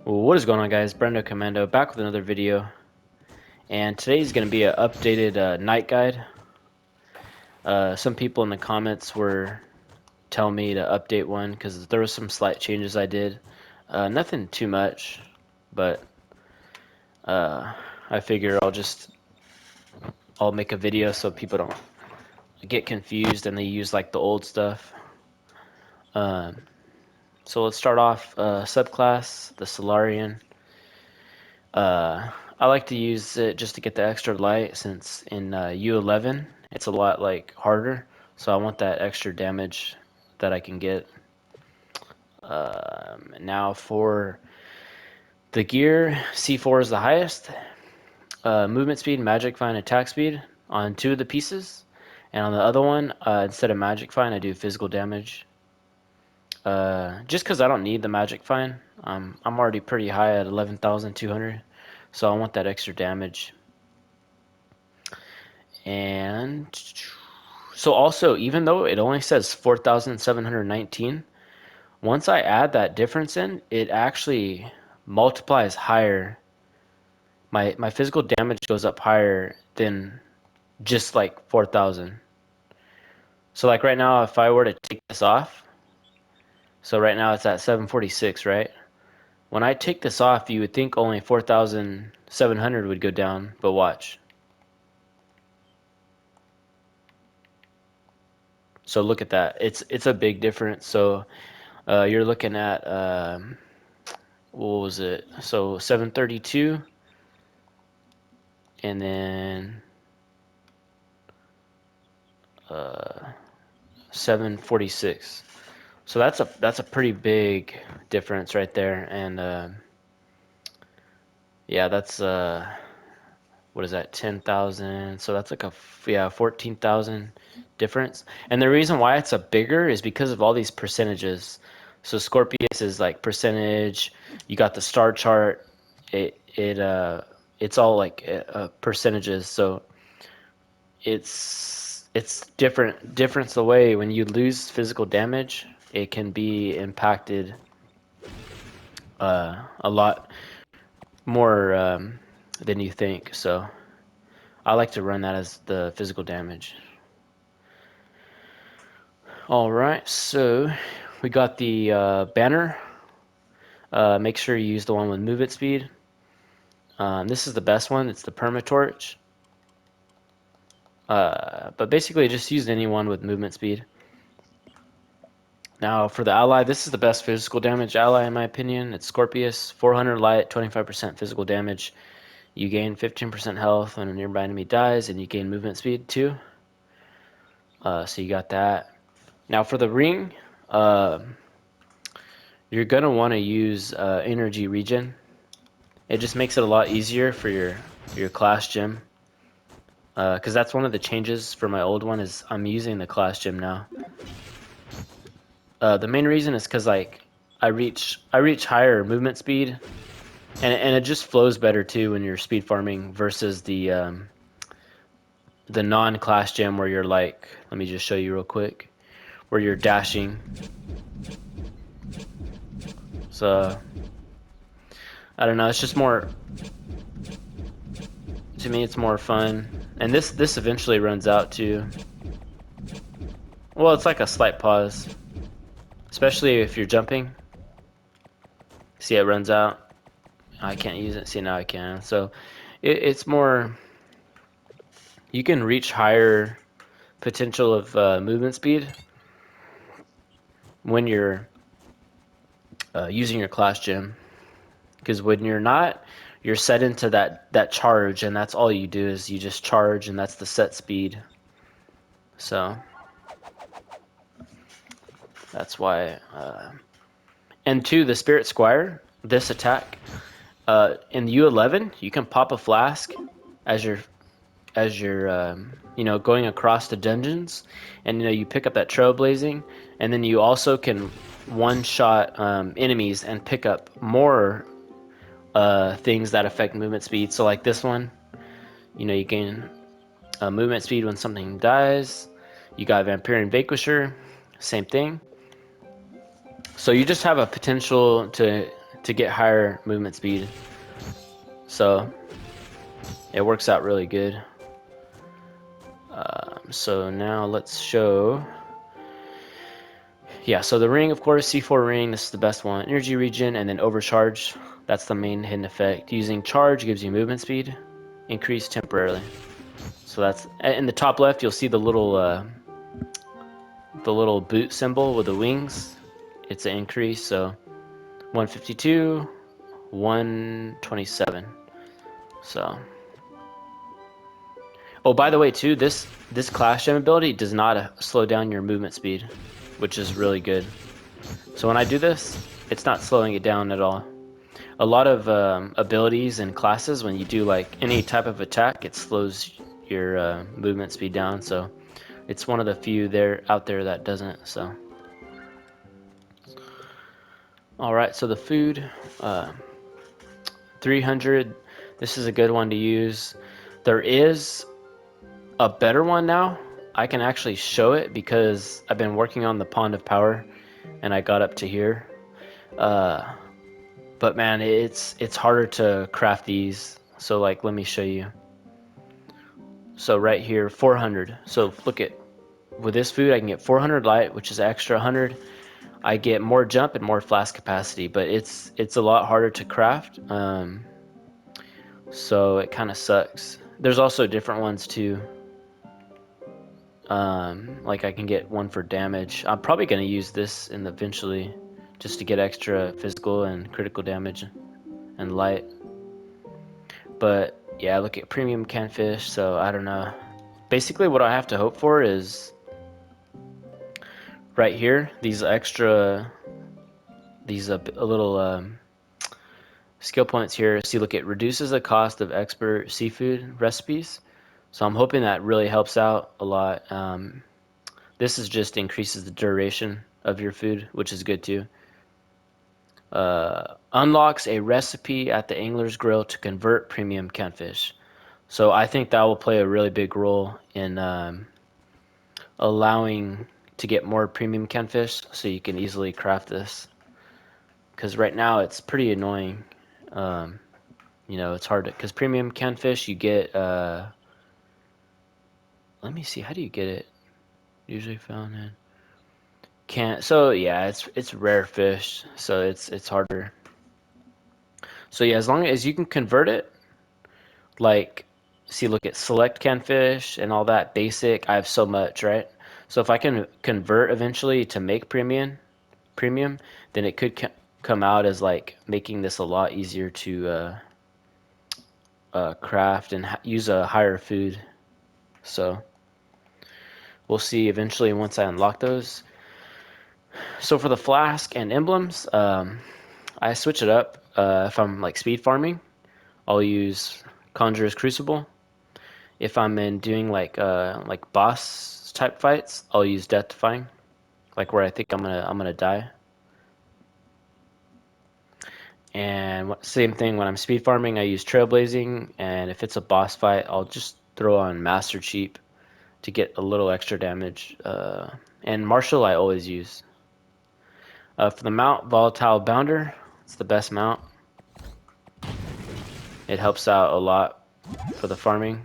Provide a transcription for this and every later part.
Well, what is going on, guys? Brendo Commando back with another video, and today's going to be an updated night guide. Some people in the comments were telling me to update one because there was some slight changes I did. Nothing too much, but I figure I'll make a video so people don't get confused and they use like the old stuff. Um, so let's start off subclass, the Solarian. I like to use it just to get the extra light since in U11 it's a lot like harder, so I want that extra damage that I can get. Now for the gear, C4 is the highest. Movement speed, magic find, attack speed on 2 of the pieces, and on the other one, instead of magic find, I do physical damage. Just because I don't need the magic find, I'm already pretty high at 11,200, so I want that extra damage. And so also, even though it only says 4,719, once I add that difference in, it actually multiplies higher. My physical damage goes up higher than just like 4,000. So like right now, if I were to take this off, so right now it's at 746, right? When I take this off, you would think only 4,700 would go down, but watch. So look at that. It's a big difference. So you're looking at what was it? So 732, and then 746. So that's a pretty big difference right there. And yeah, that's what is that? 10,000. So that's like yeah, 14,000 difference. And the reason why it's a bigger is because of all these percentages. So Scorpius is like percentage. You got the star chart. It's all like percentages. So it's difference the way when you lose physical damage, it can be impacted a lot more than you think. So I like to run that as the physical damage. All right, so we got the banner. Make sure you use the one with movement speed. This is the best one. It's the permatorch. But basically, just use any one with movement speed. Now for the ally, this is the best physical damage ally in my opinion. It's Scorpius, 400 light, 25% physical damage. You gain 15% health when a nearby enemy dies, and you gain movement speed too. So you got that. Now for the ring, you're gonna want to use energy regen. It just makes it a lot easier for your class gem. Because that's one of the changes for my old one is I'm using the class gem now. The main reason is because like I reach higher movement speed, and it just flows better too when you're speed farming versus the non-class gem where you're like, let me just show you real quick, where you're dashing. So I don't know, it's just more, to me it's more fun. And this eventually runs out too. Well, it's like a slight pause, especially if you're jumping. See, it runs out. I can't use it. See, now I can. So it's more, you can reach higher potential of movement speed when you're using your class gem, because when you're not, you're set into that charge, and that's all you do is you just charge, and that's the set speed. So that's why. And two, the Spirit Squire, this attack in U11, you can pop a flask as you're going across the dungeons, and you pick up that trailblazing, and then you also can one shot enemies and pick up more things that affect movement speed. So like this one, you gain movement speed when something dies. You got Vampirian Vanquisher, same thing. So you just have a potential to get higher movement speed. So it works out really good. So now let's show. Yeah, so the ring, of course, C4 ring, this is the best one. Energy regen, and then overcharge. That's the main hidden effect. Using charge gives you movement speed, increased temporarily. So that's in the top left. You'll see the little boot symbol with the wings. It's an increase. So 152, 127. So. Oh, by the way, too, this class gem ability does not slow down your movement speed, which is really good. So when I do this, it's not slowing it down at all. A lot of abilities and classes, when you do like any type of attack, it slows your movement speed down. So it's one of the few out there that doesn't. So all right, so the food, 300. This is a good one to use. There is a better one now. I can actually show it because I've been working on the Pond of Power, and I got up to here. But man, it's harder to craft these. So like, let me show you. So right here, 400. So look at, with this food, I can get 400 light, which is extra 100. I get more jump and more flask capacity, but it's a lot harder to craft. So it kind of sucks. There's also different ones too. Like I can get one for damage. I'm probably gonna use this eventually, just to get extra physical and critical damage and light. But yeah, look at premium canfish. So I don't know. Basically, what I have to hope for is right here, these extra, these a little skill points here. See, look, it reduces the cost of expert seafood recipes. So I'm hoping that really helps out a lot. This is just increases the duration of your food, which is good too. Unlocks a recipe at the angler's grill to convert premium catfish. So I think that will play a really big role in allowing to get more premium catfish, so you can easily craft this. Because right now it's pretty annoying. You know, it's hard to, because premium catfish you get. Let me see, how do you get it? Usually found in. Can't. So yeah, it's rare fish, so it's harder. So yeah, as long as you can convert it, like, see, look at select canfish and all that basic. I have so much, right? So if I can convert eventually to make premium, then it could come out as like making this a lot easier to craft and use a higher food. So we'll see eventually once I unlock those. So for the flask and emblems, I switch it up. If I'm like speed farming, I'll use Conjurer's Crucible. If I'm in doing like boss type fights, I'll use Death Defying, like where I think I'm gonna die. And same thing when I'm speed farming, I use Trailblazing, and if it's a boss fight, I'll just throw on Master Cheap to get a little extra damage. And Martial I always use. For the mount, Volatile Bounder, it's the best mount. It helps out a lot for the farming.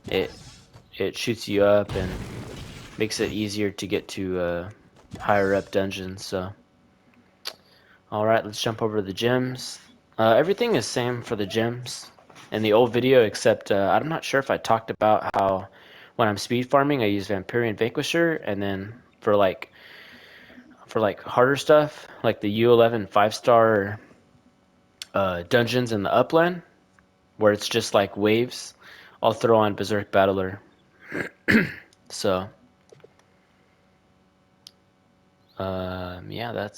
It shoots you up and makes it easier to get to higher up dungeons. So, all right, let's jump over to the gems. Everything is same for the gems in the old video, except I'm not sure if I talked about how when I'm speed farming, I use Vampirian Vanquisher, and then for like harder stuff, like the U11 5-star dungeons in the upland, where it's just like waves, I'll throw on Berserk Battler. So, yeah,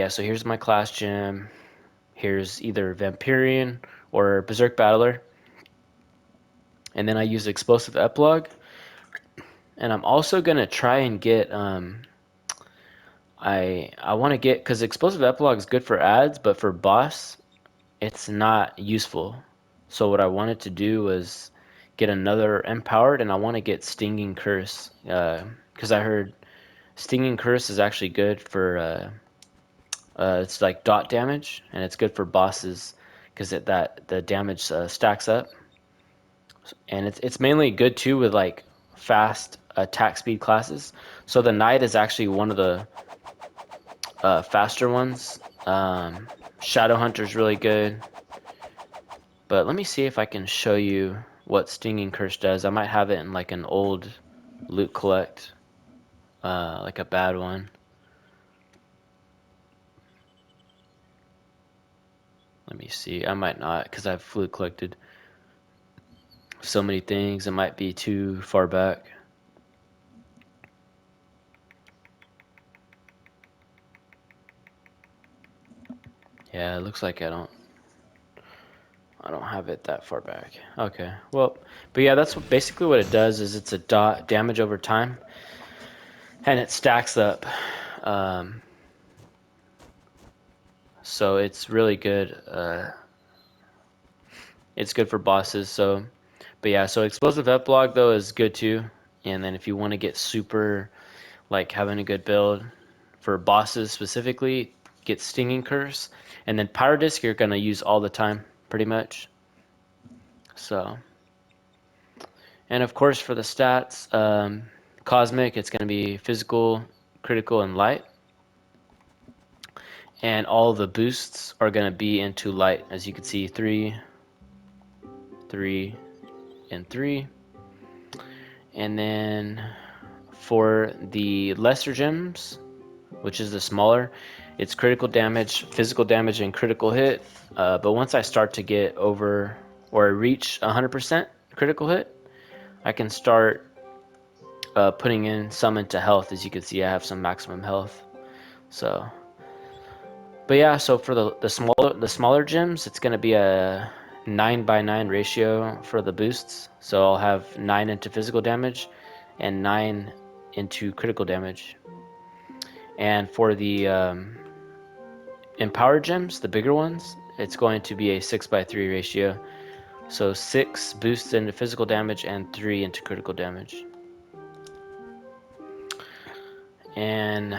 so here's my class gem. Here's either Vampirian or Berserk Battler. And then I use Explosive Epilogue. And I'm also gonna try and get I want to get, because Explosive Epilogue is good for ads, but for boss it's not useful. So what I wanted to do was get another Empowered, and I want to get Stinging Curse, because I heard Stinging Curse is actually good for it's like dot damage, and it's good for bosses because the damage stacks up, and it's mainly good too with like fast attack speed classes. So the Knight is actually one of the faster ones. Shadow Hunter's really good, but let me see if I can show you what Stinging Curse does. I might have it in like an old loot collect, like a bad one. Let me see. I might not because I've loot collected so many things. It might be too far back. Yeah, it looks like I don't have it that far back. Okay, well, but yeah, that's basically what it does. Is it's a dot damage over time, and it stacks up. Um, so it's really good. It's good for bosses. So, but yeah, so explosive epilogue though is good too. And then if you want to get super, like having a good build for bosses specifically, get Stinging Curse, and then Pyro Disc you're gonna use all the time, pretty much. So, and of course for the stats, Cosmic, it's gonna be physical, critical, and light. And all the boosts are gonna be into light, as you can see, 3, 3, and 3. And then for the lesser gems, which is the smaller, it's critical damage, physical damage, and critical hit. But once I start to get over or reach 100% critical hit, I can start putting in some into health. As you can see, I have some maximum health. So, but yeah, so for the smaller gems, it's gonna be a 9:9 ratio for the boosts. So I'll have 9 into physical damage and 9 into critical damage. And for the empowered gems, the bigger ones, it's going to be a 6:3 ratio. So 6 boosts into physical damage and 3 into critical damage. And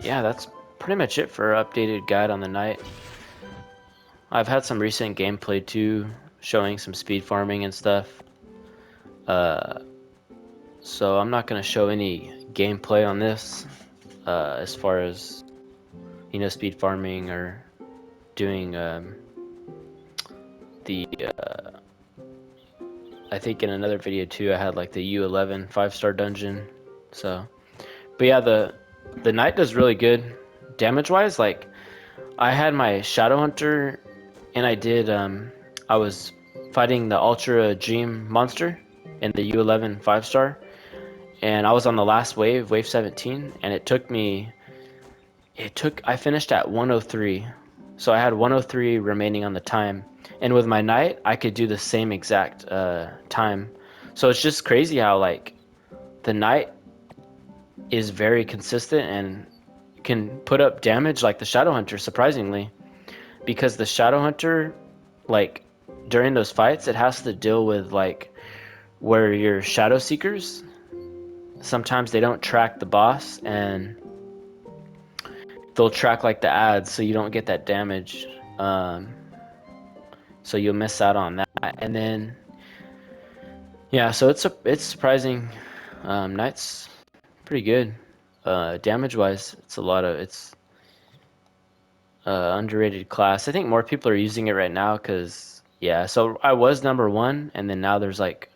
yeah, that's pretty much it for updated guide on the Knight. I've had some recent gameplay too, showing some speed farming and stuff. So I'm not going to show any gameplay on this as far as, speed farming or doing the I think in another video too I had like the U11 5-star dungeon. So, but yeah, the Knight does really good damage wise. Like I had my Shadow Hunter and I was fighting the Ultra Dream monster in the U11 5-star, and I was on the last wave, wave 17, and I finished at 103. So I had 103 remaining on the time. And with my Knight, I could do the same exact time. So it's just crazy how like the Knight is very consistent and can put up damage like the Shadow Hunter, surprisingly. Because the Shadow Hunter, like during those fights, it has to deal with like where your Shadow Seekers, sometimes they don't track the boss, and they'll track like the ads, so you don't get that damage. So you'll miss out on that. And then yeah, so it's surprising. Knight's pretty good. Damage wise, it's underrated class. I think more people are using it right now because yeah. So I was number 1, and then now there's like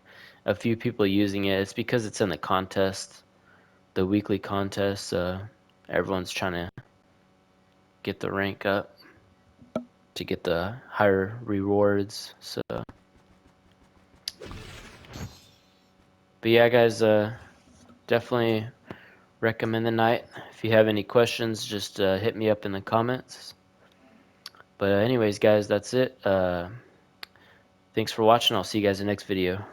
a few people using it. It's because it's in the contest, the weekly contest. Everyone's trying to get the rank up to get the higher rewards. So, but yeah, guys, definitely recommend the Knight. If you have any questions, just hit me up in the comments. But anyways, guys, that's it. Thanks for watching. I'll see you guys in the next video.